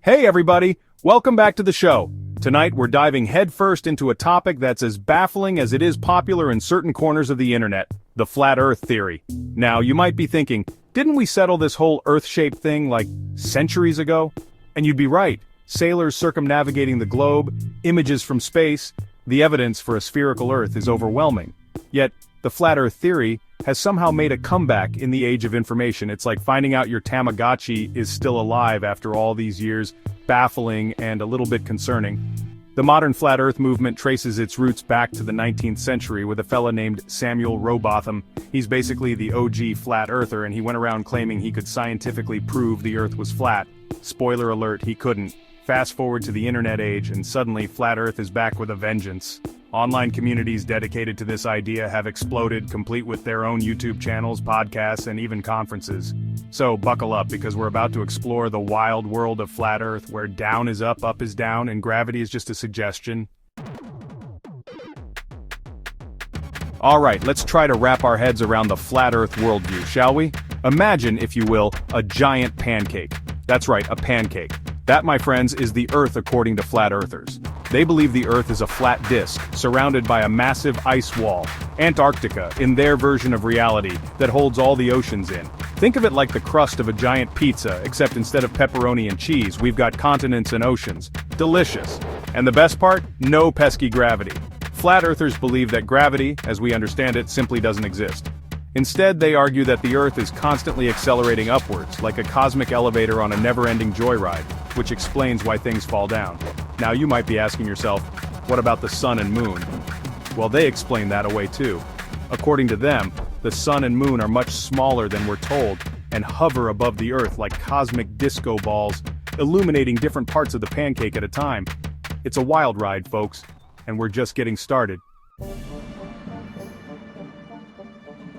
Hey everybody, welcome back to the show. Tonight we're diving headfirst into a topic that's as baffling as it is popular in certain corners of the internet, the flat earth theory. Now you might be thinking, didn't we settle this whole earth-shaped thing like centuries ago? And you'd be right. Sailors circumnavigating the globe, images from space, the evidence for a spherical earth is overwhelming. Yet, the flat earth theory has somehow made a comeback in the age of information. It's like finding out your Tamagotchi is still alive after all these years, baffling and a little bit concerning. The modern flat earth movement traces its roots back to the 19th century with a fella named Samuel Rowbotham. He's basically the OG flat earther, and he went around claiming he could scientifically prove the earth was flat. Spoiler alert, he couldn't. Fast forward to the internet age, and suddenly flat earth is back with a vengeance. Online communities dedicated to this idea have exploded, complete with their own YouTube channels, podcasts, and even conferences. So buckle up, because we're about to explore the wild world of flat earth, where down is up is down, and gravity is just a suggestion. Alright, let's try to wrap our heads around the flat earth worldview, shall we? Imagine, if you will, a giant pancake. That's right, a pancake. That, my friends, is the Earth according to flat earthers. They believe the Earth is a flat disk, surrounded by a massive ice wall, Antarctica, in their version of reality, that holds all the oceans in. Think of it like the crust of a giant pizza, except instead of pepperoni and cheese, we've got continents and oceans. Delicious. And the best part? No pesky gravity. Flat earthers believe that gravity, as we understand it, simply doesn't exist. Instead, they argue that the Earth is constantly accelerating upwards, like a cosmic elevator on a never-ending joyride, which explains why things fall down. Now you might be asking yourself, what about the sun and moon? Well, they explain that away too. According to them, the sun and moon are much smaller than we're told, and hover above the Earth like cosmic disco balls, illuminating different parts of the pancake at a time. It's a wild ride, folks, and we're just getting started.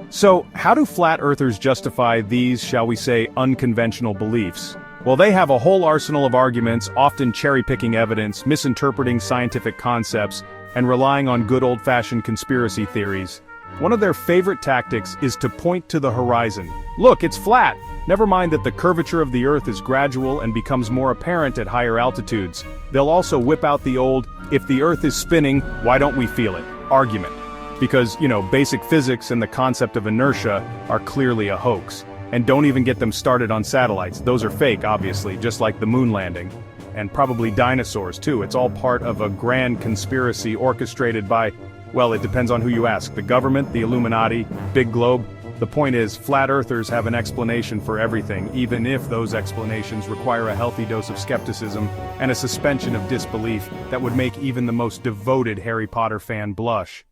So, how do flat earthers justify these, shall we say, unconventional beliefs? Well, they have a whole arsenal of arguments, often cherry-picking evidence, misinterpreting scientific concepts, and relying on good old-fashioned conspiracy theories. One of their favorite tactics is to point to the horizon. Look, it's flat! Never mind that the curvature of the Earth is gradual and becomes more apparent at higher altitudes. They'll also whip out the old, if the Earth is spinning, why don't we feel it? Argument. Because, basic physics and the concept of inertia are clearly a hoax. And don't even get them started on satellites. Those are fake, obviously, just like the moon landing. And probably dinosaurs, too. It's all part of a grand conspiracy orchestrated by, well, it depends on who you ask. The government, the Illuminati, Big Globe. The point is, flat earthers have an explanation for everything, even if those explanations require a healthy dose of skepticism and a suspension of disbelief that would make even the most devoted Harry Potter fan blush.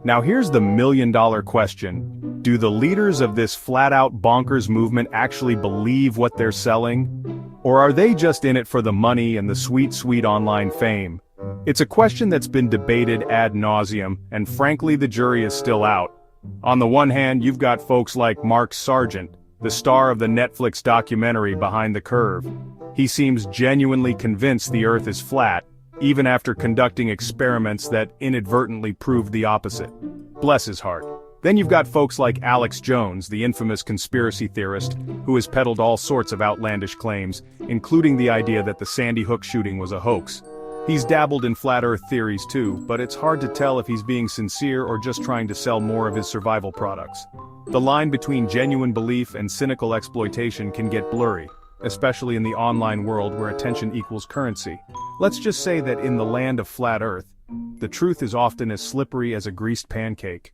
Now here's the million-dollar question. Do the leaders of this flat-out bonkers movement actually believe what they're selling? Or are they just in it for the money and the sweet, sweet online fame? It's a question that's been debated ad nauseum, and frankly the jury is still out. On the one hand, you've got folks like Mark Sargent, the star of the Netflix documentary Behind the Curve. He seems genuinely convinced the Earth is flat, even after conducting experiments that inadvertently proved the opposite. Bless his heart. Then you've got folks like Alex Jones, the infamous conspiracy theorist, who has peddled all sorts of outlandish claims, including the idea that the Sandy Hook shooting was a hoax. He's dabbled in flat earth theories too, but it's hard to tell if he's being sincere or just trying to sell more of his survival products. The line between genuine belief and cynical exploitation can get blurry, especially in the online world where attention equals currency. Let's just say that in the land of flat earth, the truth is often as slippery as a greased pancake.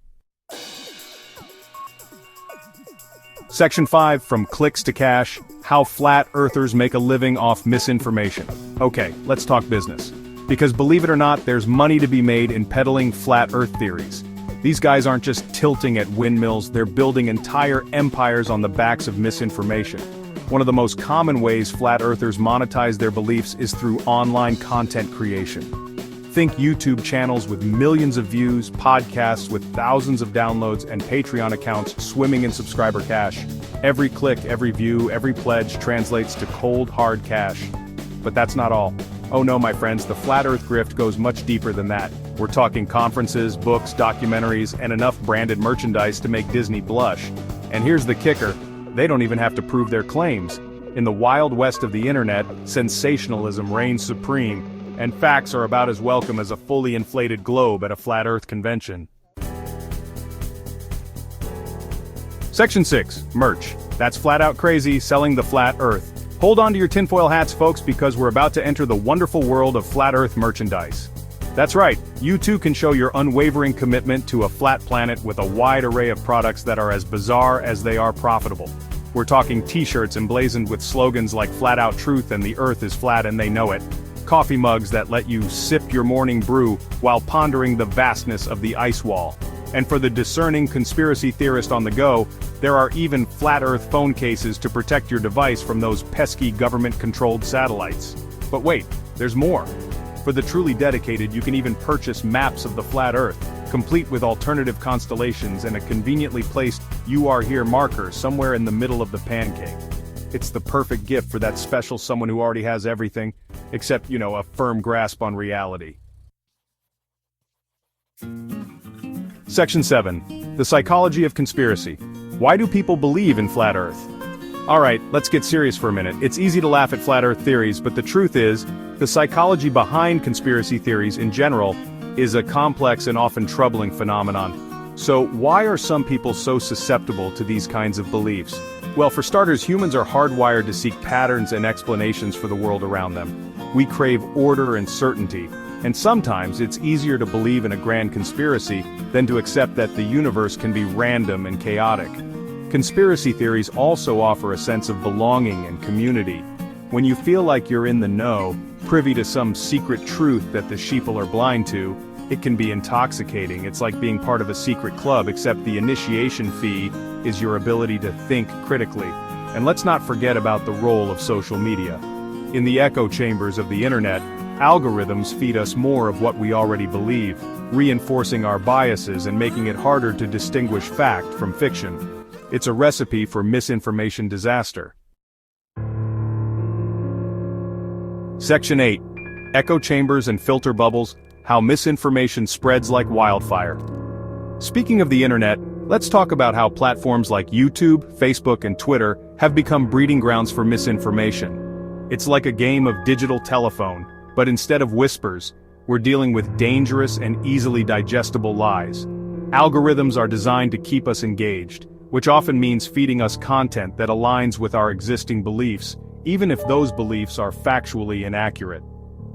Section 5, From Clicks to Cash, How Flat Earthers Make a Living Off Misinformation. Okay, let's talk business. Because believe it or not, there's money to be made in peddling flat earth theories. These guys aren't just tilting at windmills, they're building entire empires on the backs of misinformation. One of the most common ways flat earthers monetize their beliefs is through online content creation. Think YouTube channels with millions of views, podcasts with thousands of downloads, and Patreon accounts swimming in subscriber cash. Every click, every view, every pledge translates to cold, hard cash. But that's not all. Oh no, my friends, the flat earth grift goes much deeper than that. We're talking conferences, books, documentaries, and enough branded merchandise to make Disney blush. And here's the kicker. They don't even have to prove their claims. In the wild west of the internet, sensationalism reigns supreme, and facts are about as welcome as a fully inflated globe at a flat Earth convention. Section 6. Merch. That's flat out crazy, selling the flat Earth. Hold on to your tinfoil hats, folks, because we're about to enter the wonderful world of flat Earth merchandise. That's right, you too can show your unwavering commitment to a flat planet with a wide array of products that are as bizarre as they are profitable. We're talking t-shirts emblazoned with slogans like flat out truth and the Earth is flat and they know it, coffee mugs that let you sip your morning brew while pondering the vastness of the ice wall. And for the discerning conspiracy theorist on the go, there are even flat Earth phone cases to protect your device from those pesky government-controlled satellites. But wait, there's more. For the truly dedicated, you can even purchase maps of the flat Earth, complete with alternative constellations and a conveniently placed "You Are Here" marker somewhere in the middle of the pancake. It's the perfect gift for that special someone who already has everything, except, a firm grasp on reality. Section 7. The Psychology of Conspiracy. Why do people believe in flat Earth? Alright, let's get serious for a minute. It's easy to laugh at flat Earth theories, but the truth is, the psychology behind conspiracy theories in general is a complex and often troubling phenomenon. So why are some people so susceptible to these kinds of beliefs? Well, for starters, humans are hardwired to seek patterns and explanations for the world around them. We crave order and certainty, and sometimes it's easier to believe in a grand conspiracy than to accept that the universe can be random and chaotic. Conspiracy theories also offer a sense of belonging and community. When you feel like you're in the know, privy to some secret truth that the sheeple are blind to, it can be intoxicating. It's like being part of a secret club, except the initiation fee is your ability to think critically. And let's not forget about the role of social media. In the echo chambers of the internet, algorithms feed us more of what we already believe, reinforcing our biases and making it harder to distinguish fact from fiction. It's a recipe for misinformation disaster. Section 8. Echo chambers and filter bubbles, how misinformation spreads like wildfire. Speaking of the internet, let's talk about how platforms like YouTube, Facebook, and Twitter have become breeding grounds for misinformation. It's like a game of digital telephone, but instead of whispers, we're dealing with dangerous and easily digestible lies. Algorithms are designed to keep us engaged, which often means feeding us content that aligns with our existing beliefs, even if those beliefs are factually inaccurate.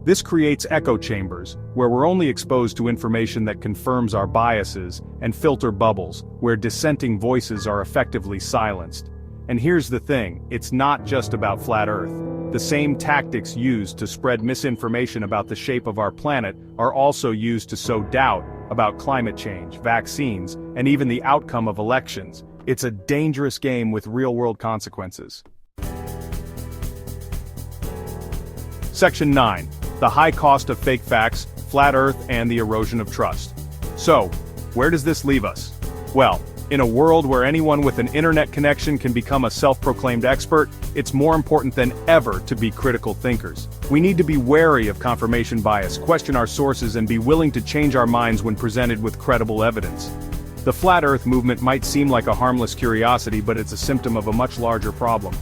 This creates echo chambers, where we're only exposed to information that confirms our biases, and filter bubbles, where dissenting voices are effectively silenced. And here's the thing, it's not just about flat Earth. The same tactics used to spread misinformation about the shape of our planet are also used to sow doubt about climate change, vaccines, and even the outcome of elections. It's a dangerous game with real-world consequences. Section 9. The high cost of fake facts, flat Earth, and the erosion of trust. So, where does this leave us? Well, in a world where anyone with an internet connection can become a self-proclaimed expert, it's more important than ever to be critical thinkers. We need to be wary of confirmation bias, question our sources, and be willing to change our minds when presented with credible evidence. The flat Earth movement might seem like a harmless curiosity, but it's a symptom of a much larger problem.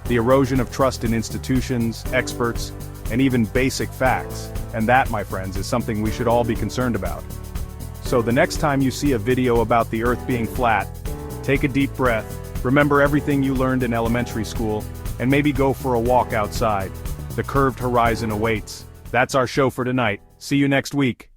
The erosion of trust in institutions, experts, and even basic facts. And that, my friends, is something we should all be concerned about. So the next time you see a video about the Earth being flat, take a deep breath, remember everything you learned in elementary school, and maybe go for a walk outside. The curved horizon awaits. That's our show for tonight. See you next week.